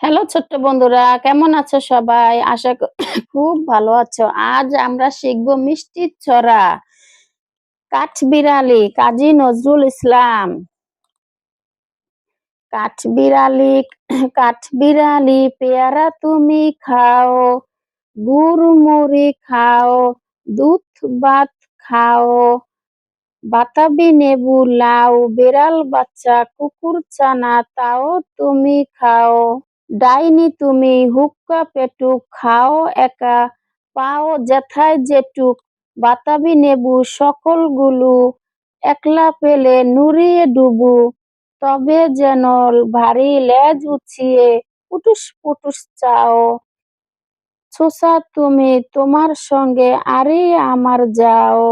Hello ছোট্ট বন্ধুরা, কেমন আছো সবাই? খুব ভালো আছো। আজ আমরা শিখব মিষ্টির ছড়া। কাঠবিড়ালি কাজী নজরুল ইসলাম। কাঠবিড়ালি কাঠবিড়ালি পেয়ারা তুমি খাও, গুড় মুড়ি খাও, দুধ ভাত খাও, বাতাবি লেবু লাউ, বিড়াল বাচ্চা কুকুর ছানা তাও তুমি খাও। ডাইনি তুমি হুক্কা পেটুক খাও একা, পাও যেথায় যেটুক, বাতাবি নেবু সকলগুলো, একলা পেলে নুড়িয়ে ডুবু, তবে যেন ভারী লেজ উছিয়ে পুটুস পুটুস চাও। ছোছা তুমি তোমার সঙ্গে আরে আমার যাও।